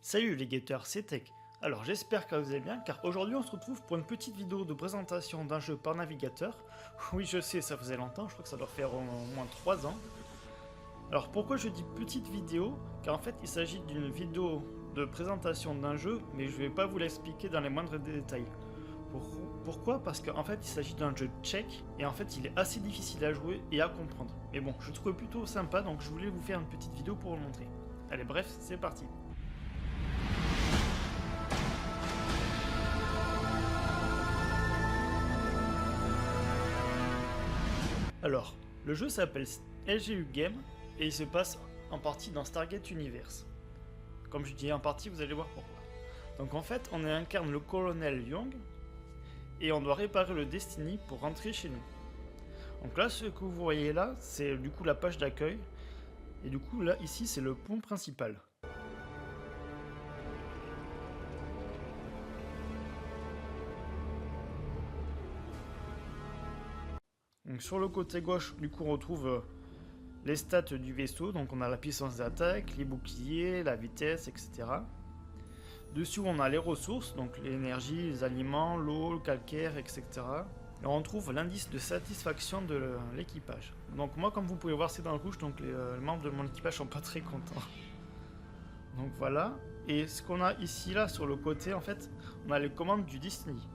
Salut les guetteurs, c'est Tech. Alors j'espère que vous allez bien, car aujourd'hui on se retrouve pour une petite vidéo de présentation d'un jeu par navigateur. Oui je sais, ça faisait longtemps, je crois que ça doit faire au moins 3 ans. Alors pourquoi je dis petite vidéo? Car en fait il s'agit d'une vidéo de présentation d'un jeu, mais je vais pas vous l'expliquer dans les moindres détails. Pourquoi? Parce qu'en fait il s'agit d'un jeu tchèque, et en fait il est assez difficile à jouer et à comprendre. Mais bon, je le trouve plutôt sympa, donc je voulais vous faire une petite vidéo pour vous le montrer. Allez bref, c'est parti. Alors, le jeu s'appelle LGU Game et il se passe en partie dans Stargate Universe. Comme je dis en partie, vous allez voir pourquoi. Donc en fait, on incarne le colonel Young et on doit réparer le Destiny pour rentrer chez nous. Donc là, ce que vous voyez là, c'est du coup la page d'accueil. Et du coup, là, ici, c'est le pont principal. Donc sur le côté gauche, du coup, on retrouve les stats du vaisseau. Donc on a la puissance d'attaque, les boucliers, la vitesse, etc. Dessus, on a les ressources, donc l'énergie, les aliments, l'eau, le calcaire, etc. Et on trouve l'indice de satisfaction de l'équipage. Donc moi, comme vous pouvez voir, c'est dans le rouge, donc les membres de mon équipage sont pas très contents. Donc voilà. Et ce qu'on a ici, là, sur le côté, en fait, on a les commandes du Destiny.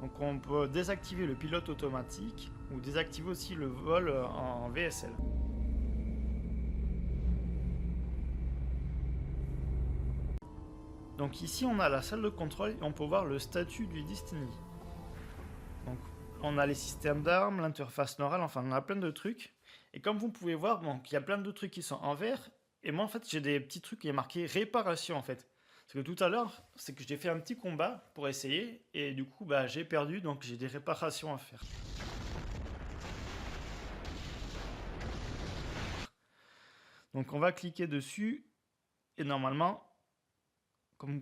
Donc on peut désactiver le pilote automatique ou désactiver aussi le vol en VSL. Donc ici on a la salle de contrôle et on peut voir le statut du Destiny. Donc on a les systèmes d'armes, l'interface neurale, enfin on a plein de trucs. Et comme vous pouvez voir, donc il y a plein de trucs qui sont en vert. Et moi en fait j'ai des petits trucs qui est marqué réparation en fait. Parce que tout à l'heure, c'est que j'ai fait un petit combat pour essayer. Et du coup bah j'ai perdu, donc j'ai des réparations à faire. Donc on va cliquer dessus. Et normalement, comme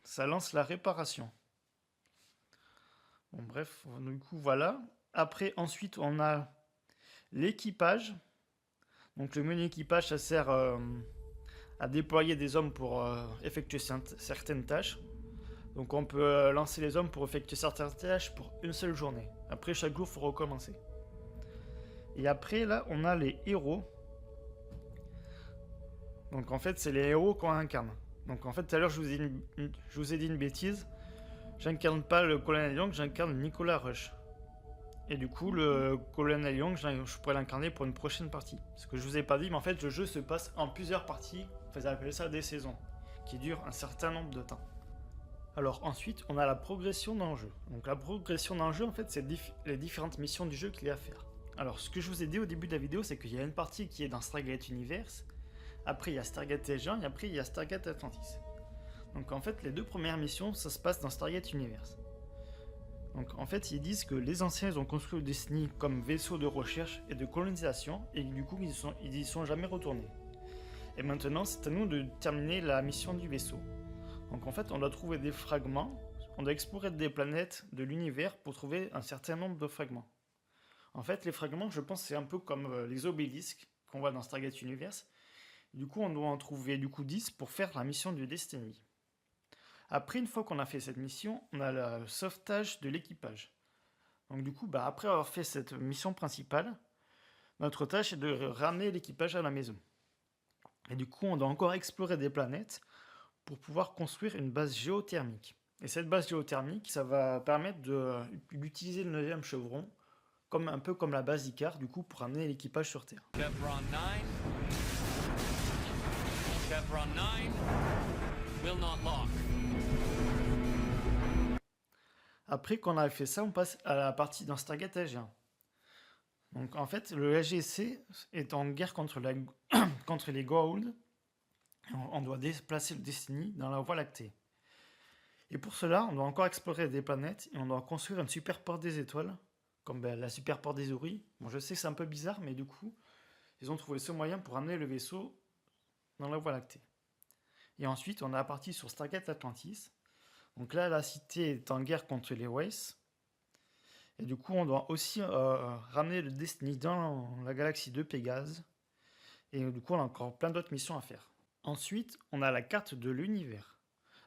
ça lance la réparation. Bon bref, du coup voilà. Après ensuite on a l'équipage. Donc le menu équipage ça sert à déployer des hommes pour effectuer certaines tâches. Donc on peut lancer les hommes pour effectuer certaines tâches pour une seule journée. Après chaque jour il faut recommencer. Et après là on a les héros. Donc en fait c'est les héros qu'on incarne. Donc en fait tout à l'heure je vous ai dit une bêtise. J'incarne pas le colonel Young, j'incarne Nicolas Rush. Et du coup, le colonel Young, je pourrais l'incarner pour une prochaine partie. Ce que je vous ai pas dit, mais en fait, le jeu se passe en plusieurs parties. On va appeler ça des saisons, qui durent un certain nombre de temps. Alors ensuite, on a la progression dans le jeu. Donc la progression dans le jeu, en fait, c'est les différentes missions du jeu qu'il y a à faire. Alors ce que je vous ai dit au début de la vidéo, c'est qu'il y a une partie qui est dans Stargate Universe. Après, il y a Stargate SG1 et après, il y a Stargate Atlantis. Donc en fait, les deux premières missions, ça se passe dans Stargate Universe. Donc en fait, ils disent que les anciens ils ont construit le Destiny comme vaisseau de recherche et de colonisation et du coup ils y sont jamais retournés. Et maintenant, c'est à nous de terminer la mission du vaisseau. Donc en fait, on doit trouver des fragments, on doit explorer des planètes de l'univers pour trouver un certain nombre de fragments. En fait, les fragments, je pense, c'est un peu comme les obélisques qu'on voit dans Stargate Universe. Du coup, on doit en trouver 10 pour faire la mission du Destiny. Après, une fois qu'on a fait cette mission, on a le sauvetage de l'équipage. Donc du coup, après avoir fait cette mission principale, notre tâche est de ramener l'équipage à la maison. Et du coup, on doit encore explorer des planètes pour pouvoir construire une base géothermique. Et cette base géothermique, ça va permettre d'utiliser le 9e chevron, un peu comme la base Icar, du coup, pour ramener l'équipage sur Terre. Chevron 9 will not lock. Après qu'on a fait ça, on passe à la partie dans Stargate SG1. Donc en fait, le SGC est en guerre contre les Goa'uld. On doit déplacer le Destiny dans la Voie lactée. Et pour cela, on doit encore explorer des planètes et on doit construire une superport des étoiles, comme la superport des Oris. Bon, je sais que c'est un peu bizarre, mais du coup, ils ont trouvé ce moyen pour amener le vaisseau dans la Voie lactée. Et ensuite, on a la partie sur Stargate Atlantis. Donc là, la cité est en guerre contre les Wraiths. Et du coup, on doit aussi ramener le Destiny dans la galaxie de Pégase. Et du coup, on a encore plein d'autres missions à faire. Ensuite, on a la carte de l'univers.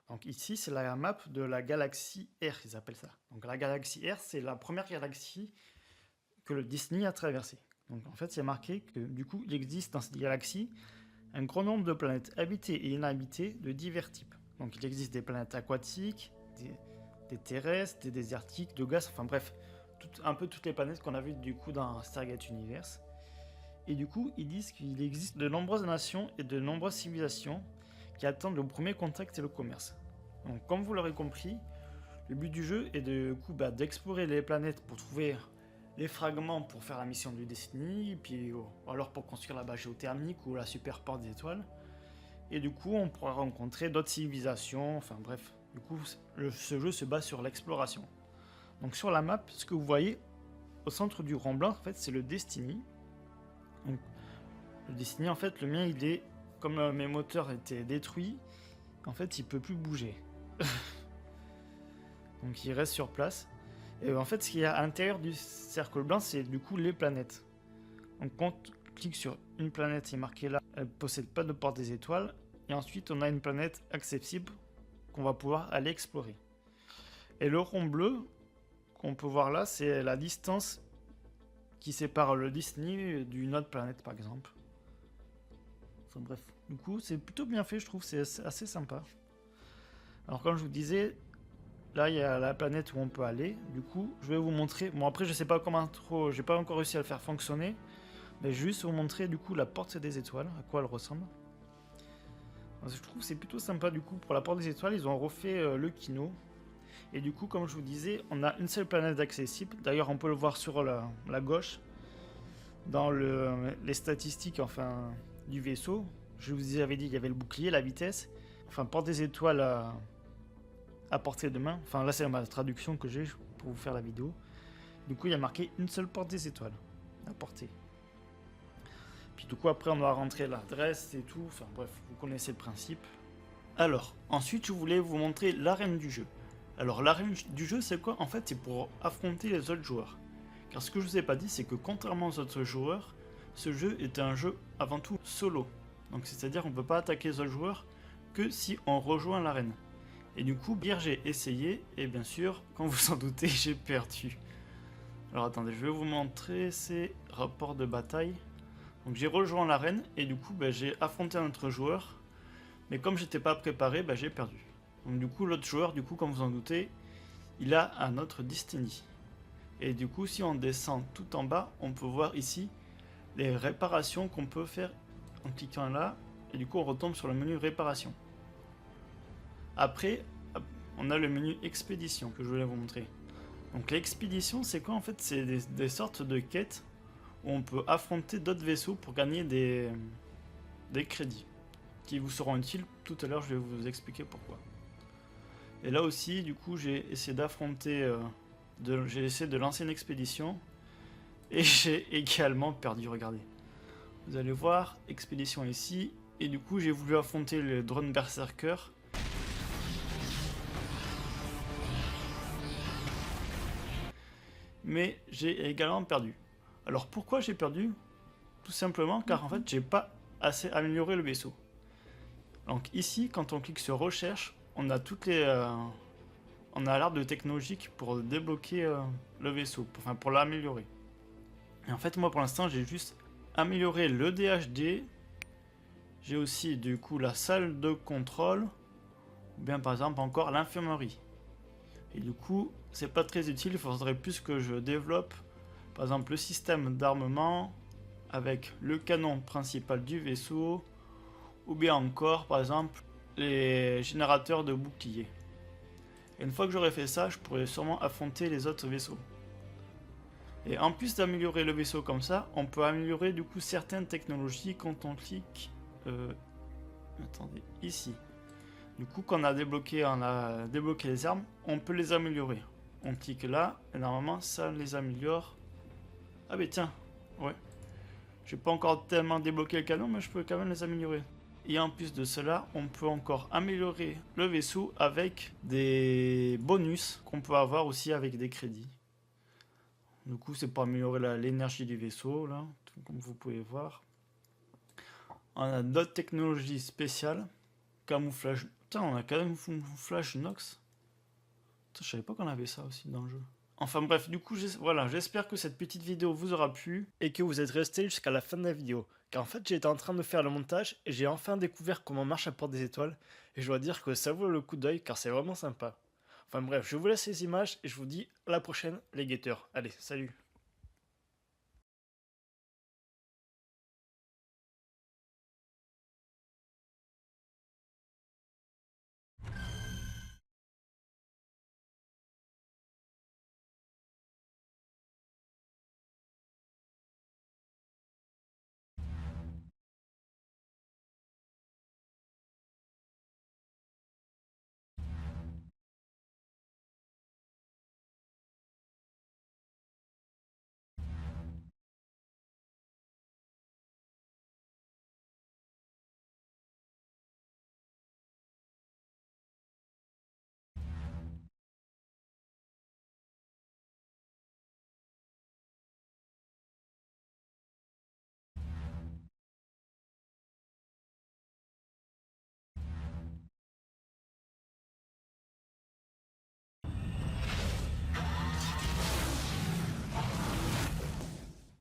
Donc ici, c'est la map de la galaxie R, ils appellent ça. Donc la galaxie R, c'est la première galaxie que le Disney a traversée. Donc en fait, c'est marqué que du coup, il existe dans cette galaxie un grand nombre de planètes habitées et inhabitées de divers types. Donc il existe des planètes aquatiques, des terrestres, des désertiques, de gaz, enfin bref, un peu toutes les planètes qu'on a vues du coup dans Stargate Universe. Et du coup, ils disent qu'il existe de nombreuses nations et de nombreuses civilisations qui attendent le premier contact et le commerce. Donc comme vous l'aurez compris, le but du jeu est d'explorer les planètes pour trouver les fragments pour faire la mission du Destiny, puis alors pour construire la base géothermique ou la super porte des étoiles. Et du coup, on pourra rencontrer d'autres civilisations, enfin bref. Du coup, ce jeu se base sur l'exploration. Donc sur la map, ce que vous voyez au centre du rond blanc, en fait, c'est le Destiny. Donc, le Destiny, en fait, le mien, il est comme mes moteurs étaient détruits, en fait, il peut plus bouger. Donc, il reste sur place. Et en fait, ce qu'il y a à l'intérieur du cercle blanc, c'est du coup les planètes. Donc, quand on clique sur une planète, il est marqué là, elle ne possède pas de porte des étoiles. Et ensuite, on a une planète accessible qu'on va pouvoir aller explorer. Et le rond bleu qu'on peut voir là, c'est la distance qui sépare le Disney d'une autre planète, par exemple. Enfin, bref, du coup, c'est plutôt bien fait, je trouve, c'est assez sympa. Alors, comme je vous disais, là, il y a la planète où on peut aller. Du coup, je vais vous montrer. Bon, après, je sais pas comment trop. J'ai pas encore réussi à le faire fonctionner. Mais juste vous montrer, du coup, la porte des étoiles, à quoi elle ressemble. Alors, je trouve que c'est plutôt sympa, du coup. Pour la porte des étoiles, ils ont refait le Kino. Et du coup, comme je vous disais, on a une seule planète accessible. D'ailleurs, on peut le voir sur la gauche. Dans les statistiques, enfin, du vaisseau. Je vous avais dit, il y avait le bouclier, la vitesse. Enfin, porte des étoiles à portée de main. Enfin, là, c'est ma traduction que j'ai pour vous faire la vidéo. Du coup, il y a marqué une seule porte des étoiles à portée. Puis du coup, après, on doit rentrer l'adresse et tout. Enfin, bref, vous connaissez le principe. Alors, ensuite, je voulais vous montrer l'arène du jeu. Alors, l'arène du jeu, c'est quoi? En fait, c'est pour affronter les autres joueurs. Car ce que je vous ai pas dit, c'est que contrairement aux autres joueurs, ce jeu est un jeu avant tout solo. Donc, c'est-à-dire qu'on ne peut pas attaquer les autres joueurs que si on rejoint l'arène. Et du coup, hier j'ai essayé, et bien sûr, quand vous en doutez, j'ai perdu. Alors attendez, je vais vous montrer ces rapports de bataille. Donc j'ai rejoint l'arène, et du coup, j'ai affronté un autre joueur. Mais comme j'étais pas préparé, j'ai perdu. Donc du coup, l'autre joueur, comme vous en doutez, il a un autre Destiny. Et du coup, si on descend tout en bas, on peut voir ici les réparations qu'on peut faire en cliquant là. Et du coup, on retombe sur le menu réparation. Après, on a le menu expédition que je voulais vous montrer. Donc l'expédition, c'est quoi en fait? C'est des sortes de quêtes où on peut affronter d'autres vaisseaux pour gagner des crédits qui vous seront utiles. Tout à l'heure, je vais vous expliquer pourquoi. Et là aussi, du coup, j'ai essayé d'affronter, j'ai essayé de lancer une expédition et j'ai également perdu. Regardez. Vous allez voir, expédition ici. Et du coup, j'ai voulu affronter le drone berserker. Mais j'ai également perdu. Alors pourquoi j'ai perdu? Tout simplement car en fait j'ai pas assez amélioré le vaisseau. Donc ici, quand on clique sur recherche, on a toutes les, on a l'arbre de technologique pour débloquer le vaisseau, pour l'améliorer. Et en fait moi pour l'instant j'ai juste amélioré le DHD. J'ai aussi du coup la salle de contrôle, ou bien par exemple encore l'infirmerie. Et du coup, c'est pas très utile, il faudrait plus que je développe par exemple le système d'armement avec le canon principal du vaisseau, ou bien encore par exemple les générateurs de boucliers. Et une fois que j'aurai fait ça, je pourrai sûrement affronter les autres vaisseaux. Et en plus d'améliorer le vaisseau comme ça, on peut améliorer du coup certaines technologies quand on clique attendez, ici. Du coup, quand on a débloqué les armes, on peut les améliorer. On clique là, et normalement, ça les améliore. Ah mais tiens, ouais. J'ai pas encore tellement débloqué le canon, mais je peux quand même les améliorer. Et en plus de cela, on peut encore améliorer le vaisseau avec des bonus qu'on peut avoir aussi avec des crédits. Du coup, c'est pour améliorer l'énergie du vaisseau, là, comme vous pouvez voir. On a d'autres technologies spéciales. Camouflage. Putain, on a camouflage Nox. Putain, je savais pas qu'on avait ça aussi dans le jeu. Enfin bref, du coup, voilà, j'espère que cette petite vidéo vous aura plu et que vous êtes restés jusqu'à la fin de la vidéo. Car en fait, j'étais en train de faire le montage et j'ai enfin découvert comment marche la porte des étoiles. Et je dois dire que ça vaut le coup d'œil car c'est vraiment sympa. Enfin bref, je vous laisse les images et je vous dis à la prochaine les guetteurs. Allez, salut!